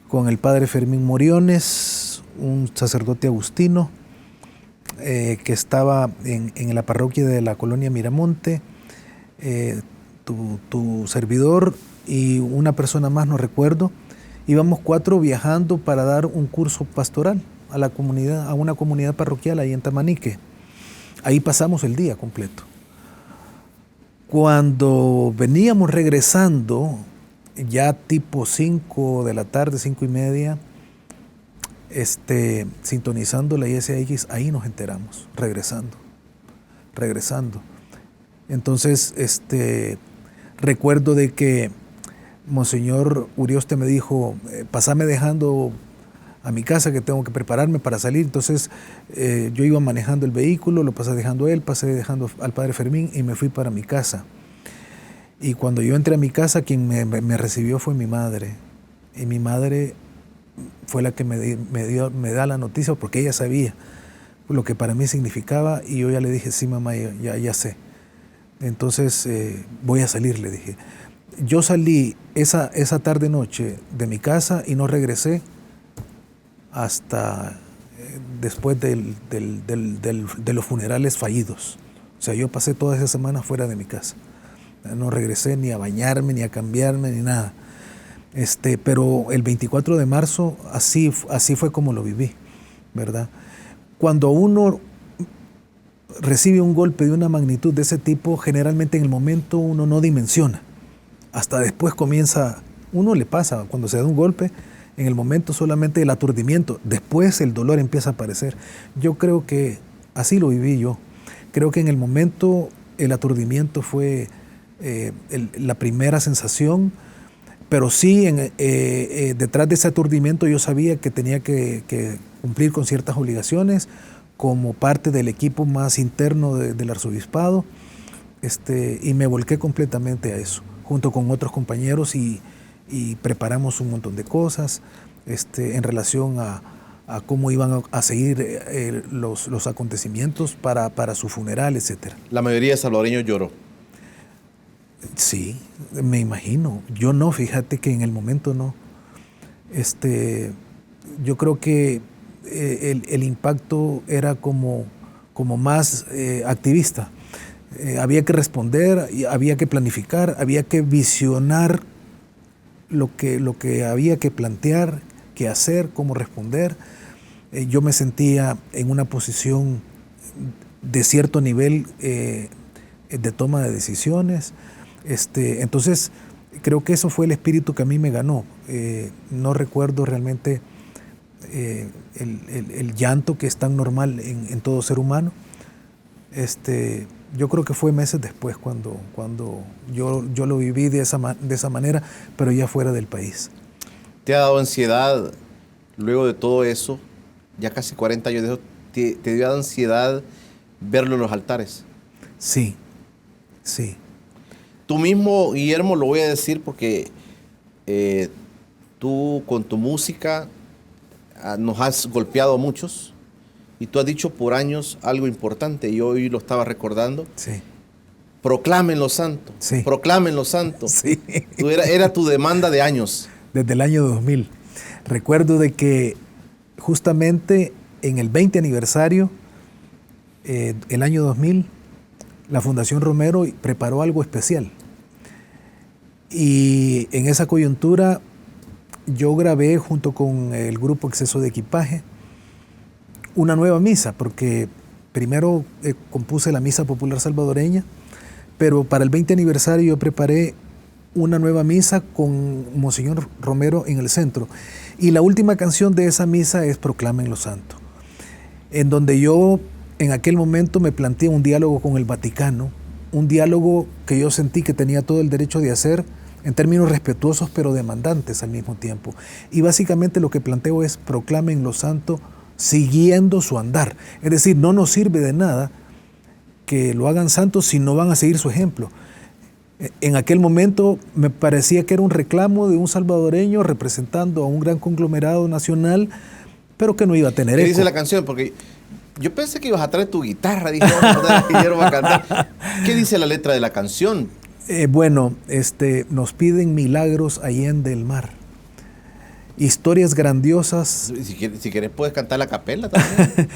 con el padre Fermín Moriones, un sacerdote agustino que estaba en la parroquia de la colonia Miramonte, tu servidor y una persona más, no recuerdo. Íbamos 4 viajando para dar un curso pastoral a la comunidad, a una comunidad parroquial ahí en Tamanique. Ahí pasamos el día completo. Cuando veníamos regresando, ya tipo 5 de la tarde, 5:30, sintonizando la ISX, ahí nos enteramos, regresando. Entonces, recuerdo de que Monseñor Urioste me dijo, pasame dejando a mi casa que tengo que prepararme para salir. Entonces yo iba manejando el vehículo, lo pasé dejando a él, pasé dejando al padre Fermín y me fui para mi casa. Y cuando yo entré a mi casa, quien me recibió fue mi madre. Y mi madre fue la que me da la noticia, porque ella sabía lo que para mí significaba, y yo ya le dije, sí mamá, ya sé. Entonces voy a salir, le dije. Yo salí esa tarde-noche de mi casa y no regresé hasta después de los funerales fallidos. O sea, yo pasé toda esa semana fuera de mi casa. No regresé ni a bañarme, ni a cambiarme, ni nada. Pero el 24 de marzo así fue como lo viví, ¿verdad? Cuando uno recibe un golpe de una magnitud de ese tipo, generalmente en el momento uno no dimensiona. Hasta después uno le pasa, cuando se da un golpe, en el momento solamente el aturdimiento, después el dolor empieza a aparecer. Yo creo que así lo viví yo. Creo que en el momento el aturdimiento fue la primera sensación, pero sí detrás de ese aturdimiento yo sabía que tenía que cumplir con ciertas obligaciones como parte del equipo más interno del arzobispado, y me volqué completamente a eso, junto con otros compañeros y preparamos un montón de cosas en relación a cómo iban a seguir los acontecimientos para su funeral, etc. La mayoría de salvadoreños lloró. Sí, me imagino. Yo no, fíjate que en el momento no. Yo creo que el impacto era como más activista. Había que responder, había que planificar, había que visionar lo que había que plantear, qué hacer, cómo responder. Yo me sentía en una posición de cierto nivel de toma de decisiones. Entonces, creo que eso fue el espíritu que a mí me ganó. No recuerdo realmente el llanto que es tan normal en todo ser humano. Yo creo que fue meses después cuando yo lo viví de esa manera, pero ya fuera del país. ¿Te ha dado ansiedad luego de todo eso? Ya casi 40 años de eso, ¿te dio ansiedad verlo en los altares? Sí, sí. Tú mismo, Guillermo, lo voy a decir porque tú con tu música nos has golpeado a muchos y tú has dicho por años algo importante y hoy lo estaba recordando. Sí. Proclamen los santos, sí. Proclamen los santos. Sí. Era tu demanda de años. Desde el año 2000. Recuerdo de que justamente en el 20 aniversario, el año 2000, la Fundación Romero preparó algo especial. Y en esa coyuntura yo grabé junto con el grupo Exceso de Equipaje una nueva misa, porque primero compuse la Misa Popular Salvadoreña, pero para el 20 aniversario yo preparé una nueva misa con Monseñor Romero en el centro. Y la última canción de esa misa es Proclamen los santos, en donde yo en aquel momento me planteé un diálogo con el Vaticano, un diálogo que yo sentí que tenía todo el derecho de hacer en términos respetuosos pero demandantes al mismo tiempo. Y básicamente lo que planteo es proclamen los santos siguiendo su andar. Es decir, no nos sirve de nada que lo hagan santos si no van a seguir su ejemplo. En aquel momento me parecía que era un reclamo de un salvadoreño representando a un gran conglomerado nacional, pero que no iba a tener eco. ¿Qué dice la canción? Porque yo pensé que ibas a traer tu guitarra, dije, vamos a Guillermo a cantar. ¿Qué dice la letra de la canción? Nos piden milagros allende el mar. Historias grandiosas. Si quieres puedes cantar la capela también.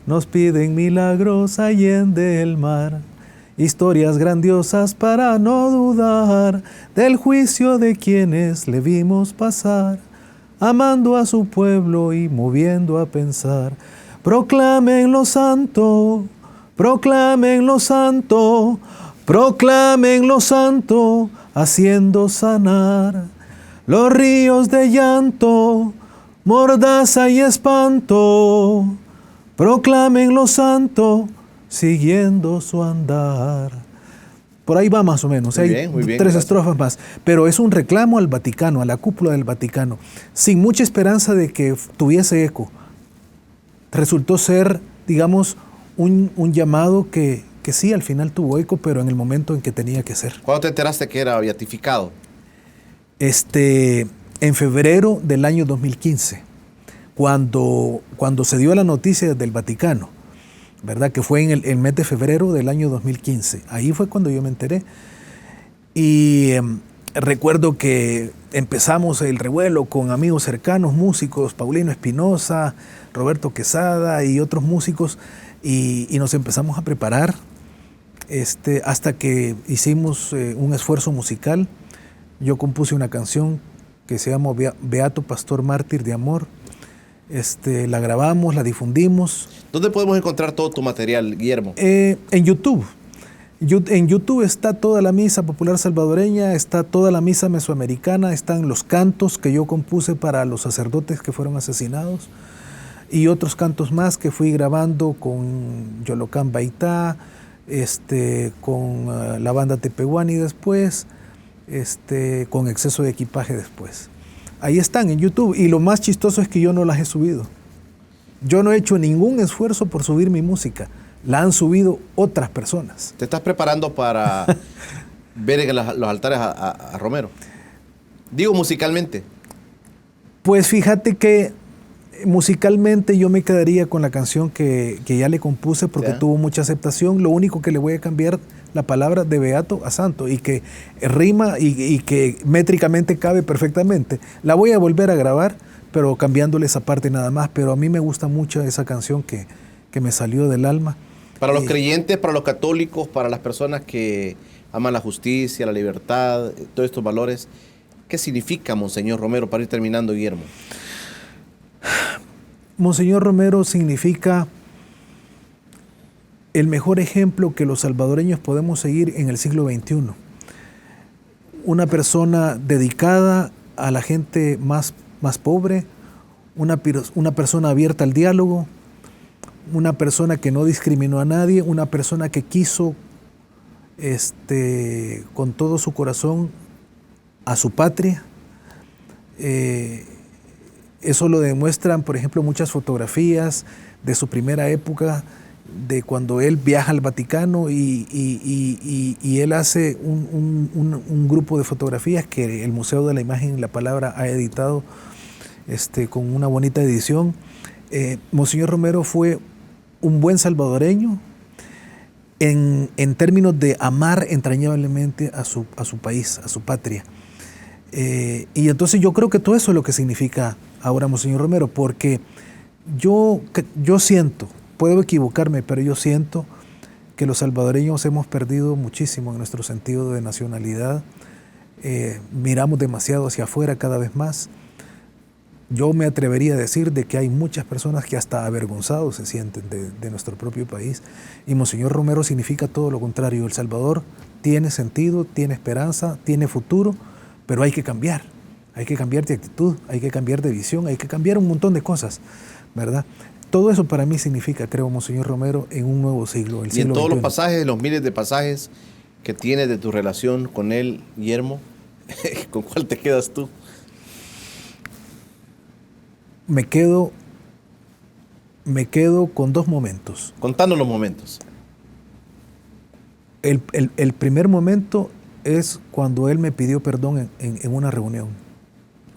Nos piden milagros allende el mar. Historias grandiosas para no dudar del juicio de quienes le vimos pasar, amando a su pueblo y moviendo a pensar. Proclamen los santos, proclamen los santos, proclamen los santos, haciendo sanar los ríos de llanto, mordaza y espanto. Proclamen los santos, siguiendo su andar. Por ahí va más o menos. Muy bien, 3 gracias. Estrofas más. Pero es un reclamo al Vaticano, a la cúpula del Vaticano, sin mucha esperanza de que tuviese eco. Resultó ser, digamos, un llamado que sí, al final tuvo eco, pero en el momento en que tenía que ser. ¿Cuándo te enteraste que era beatificado? En febrero del año 2015, cuando se dio la noticia del Vaticano, ¿verdad? Que fue en el mes de febrero del año 2015. Ahí fue cuando yo me enteré. Y recuerdo que empezamos el revuelo con amigos cercanos, músicos, Paulino Espinosa, Roberto Quesada y otros músicos, y nos empezamos a preparar hasta que hicimos un esfuerzo musical. Yo compuse una canción que se llama Beato Pastor Mártir de Amor. La grabamos, la difundimos. ¿Dónde podemos encontrar todo tu material, Guillermo? En YouTube. En YouTube está toda la misa popular salvadoreña, está toda la misa mesoamericana, están los cantos que yo compuse para los sacerdotes que fueron asesinados y otros cantos más que fui grabando con Yolocán Baitá, con la banda Tepehuani después, con Exceso de Equipaje después. Ahí están en YouTube, y lo más chistoso es que yo no las he subido. Yo no he hecho ningún esfuerzo por subir mi música, la han subido otras personas. ¿Te estás preparando para ver en los altares a Romero? Digo, musicalmente. Pues fíjate que musicalmente yo me quedaría con la canción que ya le compuse, porque tuvo mucha aceptación. Lo único que le voy a cambiar la palabra de beato a santo, y que rima y que métricamente cabe perfectamente. La voy a volver a grabar, pero cambiándole esa parte nada más. Pero a mí me gusta mucho esa canción que me salió del alma. Para los creyentes, para los católicos, para las personas que aman la justicia, la libertad, todos estos valores, ¿qué significa Monseñor Romero, para ir terminando, Guillermo? Monseñor Romero significa el mejor ejemplo que los salvadoreños podemos seguir en el siglo XXI. Una persona dedicada a la gente más pobre, una persona abierta al diálogo, una persona que no discriminó a nadie, una persona que quiso con todo su corazón a su patria. Eso lo demuestran, por ejemplo, muchas fotografías de su primera época, de cuando él viaja al Vaticano y él hace un grupo de fotografías que el Museo de la Imagen y la Palabra ha editado con una bonita edición. Monseñor Romero fue un buen salvadoreño en términos de amar entrañablemente a su país, a su patria. Y entonces yo creo que todo eso es lo que significa ahora Monseñor Romero, porque yo siento, puedo equivocarme, pero yo siento que los salvadoreños hemos perdido muchísimo en nuestro sentido de nacionalidad. Miramos demasiado hacia afuera cada vez más. Yo me atrevería a decir de que hay muchas personas que hasta avergonzados se sienten de nuestro propio país. Y Monseñor Romero significa todo lo contrario. El Salvador tiene sentido, tiene esperanza, tiene futuro, pero hay que cambiar. Hay que cambiar de actitud, hay que cambiar de visión, hay que cambiar un montón de cosas, ¿verdad? Todo eso para mí significa, creo, Monseñor Romero, en un nuevo siglo, el siglo XXI. Y en todos los pasajes, los miles de pasajes que tienes de tu relación con él, Guillermo, ¿con cuál te quedas tú? Me quedo con dos momentos. Contanos los momentos. El primer momento es cuando él me pidió perdón en una reunión.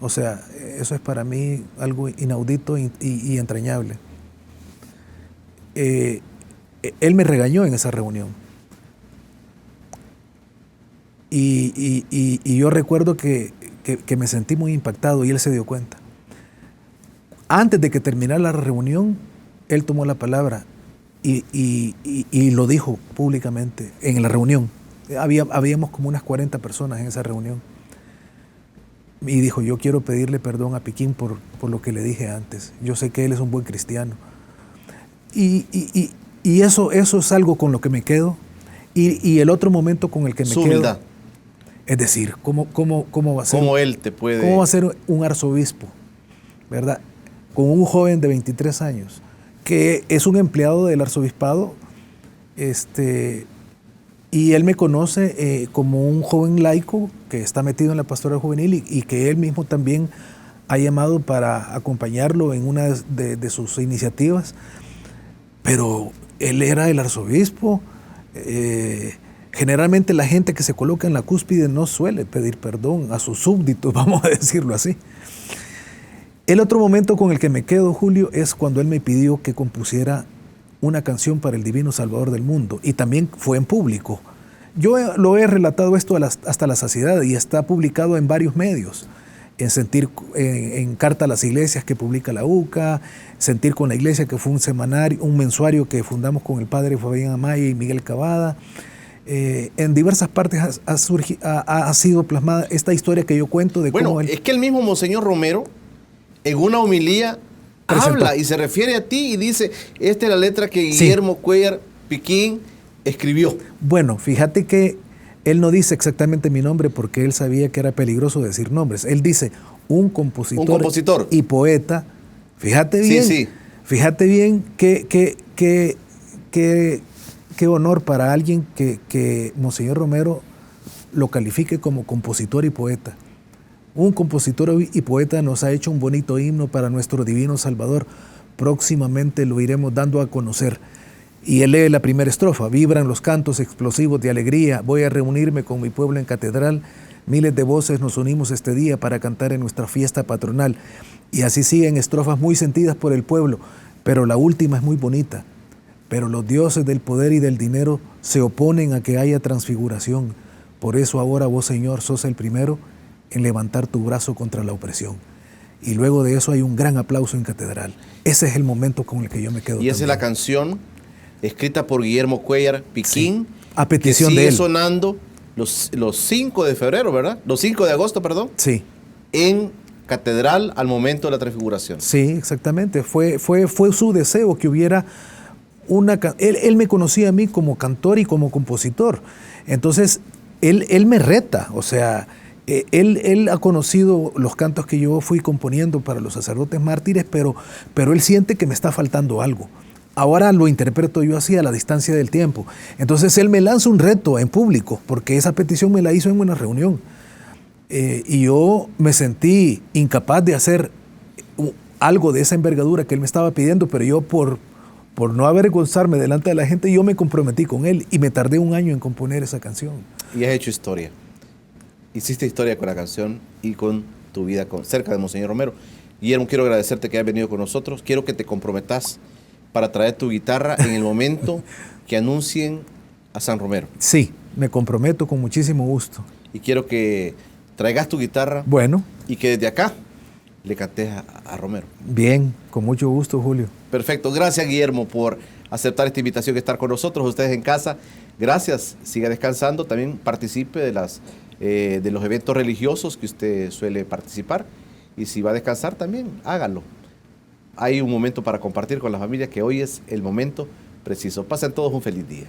O sea, eso es para mí algo inaudito y entrañable. Él me regañó en esa reunión. Y yo recuerdo que me sentí muy impactado y él se dio cuenta. Antes de que terminara la reunión, él tomó la palabra y lo dijo públicamente en la reunión. Habíamos como unas 40 personas en esa reunión. Y dijo, yo quiero pedirle perdón a Piquín por lo que le dije antes. Yo sé que él es un buen cristiano. Y eso es algo con lo que me quedo. Y el otro momento con el que me quedo... Humildad. Es decir, ¿cómo va a ser? ¿Cómo él te puede...? ¿Cómo va a ser un arzobispo, verdad? Con un joven de 23 años, que es un empleado del arzobispado, y él me conoce como un joven laico que está metido en la pastoral juvenil y que él mismo también ha llamado para acompañarlo en una de sus iniciativas. Pero él era el arzobispo. Generalmente la gente que se coloca en la cúspide no suele pedir perdón a sus súbditos, vamos a decirlo así. El otro momento con el que me quedo, Julio, es cuando él me pidió que compusiera una canción para el Divino Salvador del mundo, y también fue en público. Yo lo he relatado esto hasta la saciedad y está publicado en varios medios. En Carta a las Iglesias que publica la UCA, Sentir con la Iglesia, que fue un mensuario que fundamos con el padre Fabián Amaya y Miguel Cavada. En diversas partes ha sido plasmada esta historia que yo cuento de cómo él... Es que el mismo Monseñor Romero, en una homilía, habla y se refiere a ti y dice, esta es la letra que Guillermo Cuéllar Piquín escribió. Bueno, fíjate que él no dice exactamente mi nombre porque él sabía que era peligroso decir nombres. Él dice un compositor y poeta. Fíjate bien, fíjate bien qué honor para alguien que Monseñor Romero lo califique como compositor y poeta. Un compositor y poeta nos ha hecho un bonito himno para nuestro divino Salvador. Próximamente lo iremos dando a conocer. Y él lee la primera estrofa: vibran los cantos explosivos de alegría, voy a reunirme con mi pueblo en catedral, miles de voces nos unimos este día para cantar en nuestra fiesta patronal. Y así siguen estrofas muy sentidas por el pueblo, pero la última es muy bonita. Pero los dioses del poder y del dinero se oponen a que haya transfiguración. Por eso ahora vos, Señor, sos el primero en levantar tu brazo contra la opresión. Y luego de eso hay un gran aplauso en catedral. Ese es el momento con el que yo me quedo. Y esa es la canción escrita por Guillermo Cuéllar Piquín, sí, a petición que sigue de él, sonando los 5 de febrero, ¿verdad? Los 5 de agosto, perdón. Sí. En catedral al momento de la transfiguración. Sí, exactamente. Fue su deseo que hubiera una... Él me conocía a mí como cantor y como compositor. Entonces, él me reta, o sea... Él ha conocido los cantos que yo fui componiendo para los sacerdotes mártires, pero él siente que me está faltando algo. Ahora lo interpreto yo así a la distancia del tiempo. Entonces él me lanza un reto en público, porque esa petición me la hizo en una reunión. Y yo me sentí incapaz de hacer algo de esa envergadura que él me estaba pidiendo, pero yo por no avergonzarme delante de la gente, yo me comprometí con él y me tardé 1 año en componer esa canción. Y has hecho historia. Hiciste historia con la canción y con tu vida cerca de Monseñor Romero. Guillermo, quiero agradecerte que hayas venido con nosotros. Quiero que te comprometas para traer tu guitarra en el momento que anuncien a San Romero. Sí, me comprometo con muchísimo gusto. Y quiero que traigas tu guitarra. Bueno. Y que desde acá le cantes a Romero. Bien, con mucho gusto, Julio. Perfecto. Gracias, Guillermo, por aceptar esta invitación y estar con nosotros. Ustedes en casa, gracias. Siga descansando. También participe de los eventos religiosos que usted suele participar. Y si va a descansar también, hágalo. Hay un momento para compartir con la familia, que hoy es el momento preciso. Pasen todos un feliz día.